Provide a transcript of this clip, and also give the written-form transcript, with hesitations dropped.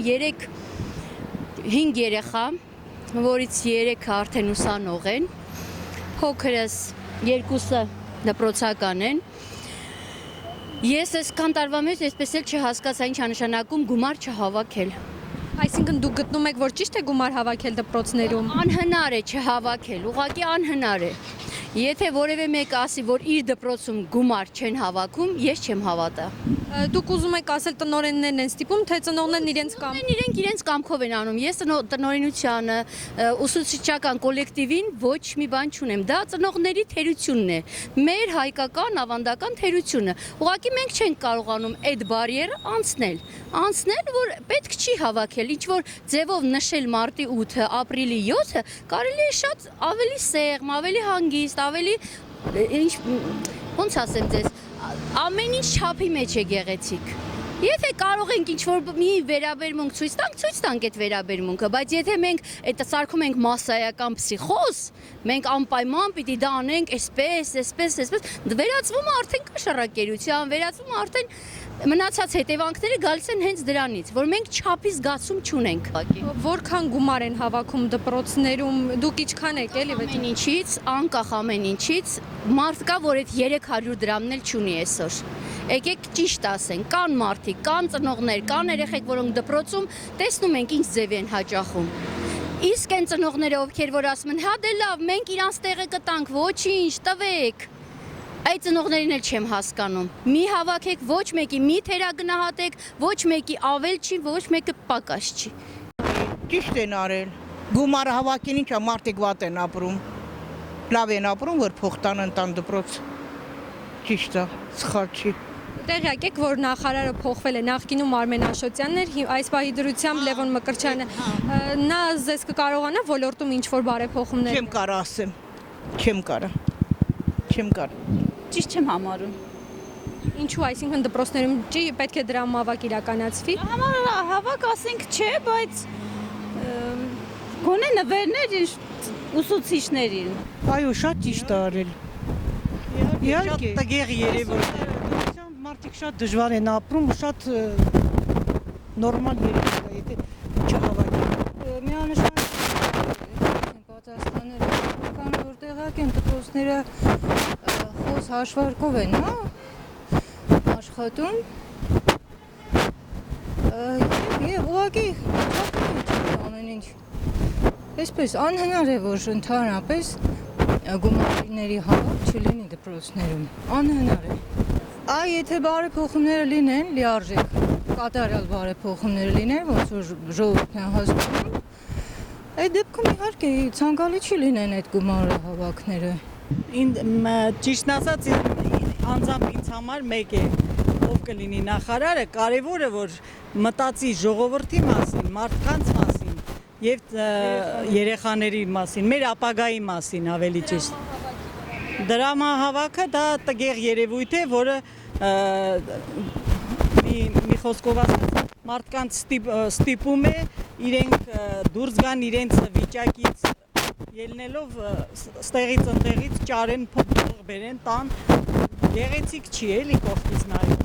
5 երեխա, որից 3-ը արդեն ուսանող են, փոքրս 2-ը դպրոցական են։ Ես այսքան տարվա մեջ այսպես էլ չհասկացա ինչ անշանակում գումար չհավաքել։ Այսինքն դուք գտնում եք, որ ճիշտ է գումար հավաքել դպրոցներում։ Անհնար է չհավաքել, ուղղակի անհնար է։ Եթե որևէ մեկը ասի, որ իր դպրոցում գումար չեն հավաքում, ես չեմ հավատա։ Դուք ուզում եք ասել տնօրեններն են ստիպում, թե ծնողներն իրենց կամ։ Իրենք իրենց կամքով են անում։ Ես տնօրենությանը, ուսուցչական կոլեկտիվին ոչ մի բան չունեմ։ Դա ծնողների թերությունն է։ Մեր հայկական ավանդական թերությունը։ Ուղղակի մենք չենք կարողանում այդ բարիերը անցնել, որ պետք չի հավաքել, ինչ որ ձևով նշել մարտի 8-ը, ապրիլի 7-ը, կարելի է շատ ավելի սեղմ, ավելի հանգիստ, ավելի ոնց ասեմ ձեզ, ամեն ինչ չափի մեջ է գեղեցիկ։ Եթե կարող ենք ինչ-որ մի վերաբերմունք ցույց տանք այդ վերաբերմունքը, բայց եթե մենք այդ սարքում ենք մասսայական փսիխոզ, մենք անպայման պիտի դա անենք այսպես, վերածվում է արդեն կաշառակերության, վերածվում է արդեն մնացած հետևանքները գալիս են հենց դրանից, որ մենք չափի զգացում չունենք։ Որքան գումար են հավաքում դպրոցներում, դուք ինչքան եք էլի ամեն ինչից, անկախ ամեն ինչից, մարդ կա, որ այդ 300 դրամն էլ չունի այսօր։ Եկեք ճիշտ ասենք, կան մարդիկ, կան ծնողներ, կան երեխեք, որոնք դպրոցում տեսնում ենք ինչ ձև են հաճախում։ Իսկ այն ծնողները, ովքեր որ ասում են, հա դե լավ, մենք իրանց տեղը կտանք, ոչինչ, տվեք։ Այդ ծնողներին էլ չեմ հասկանում։ Մի հավաքեք, ոչ մեկի մի թերագնահատեք, ոչ մեկի ավել չի, ոչ մեկը պակաս չի։ Ճիշտ են արել։ Գումարը հավաքին ինչա մարդիկ վատ են ապրում։ Լավ են ապրում, որ փող տան դպրոց։ Ճիշտ է, սխալ չի։ Տեղյակ եք, որ նախարարը փոխվել է, նախկինում Արմեն Աշոտյանն էր, այս պահի դրությամբ Լևոն Մկրտչյանը։ Նա ձեզ կկարողանա ոլորտում ինչ-որ բարեփոխումներ։ Չեմ կարող ասեմ։ Չեմ կարող։ Ճիշտ չեմ համարում։ Ինչու, այսինքն դպրոցներում պետք է դրամավակ իրականացվի։ Հավաք ասենք չէ, բայց գոնե նվերներ ուսուցիչներին։ Այո, շատ ճիշտ է արել։ Իհարկե, տգեղ երևույթ։ Մարդիկ շատ դժվար են ապրում, շատ նորմալ երևույթ է, եթե չհավաքեն։ Միանշան պատասխանել, քանի որ տեղակ են դպրոցները խոս հաշվարկով են, հա, աշխատում։ Եվ ուղղակի ամեն ինչ։ Այսպես անհնար է, որ ընդհանրապես գումարների հավաք չլինի դպրոցներում։ Անհնար է։ Եթե բարեփոխումները լինեն, լիարժեք, կատարյալ բարեփոխումներ լինեն, ոնց որ ժողովուրդն է հասկանում, այդ դեպքում իհարկե ցանկալի չի լինեն այդ գումարը հավաքները։ Ճիշտն ասած, անձամբ ինձ համար մեկ է, ով կլինի նախարարը, կարևորը որ մտածի ժողովրդի մասին, մարդկանց մասին եւ երեխաների մասին, մեր ապագայի մասին ավելի ճիշտ։ Դրամահավաքը դա տգեղ երևույթ է, որը մի խոսքով ասած մարդկանց ստիպում է իրենք դուրս գան իրենց վիճակից ելնելով ստեղից ընտեղից ճարեն փող բերեն տան գեղեցիկ չի էլի կողքից նայում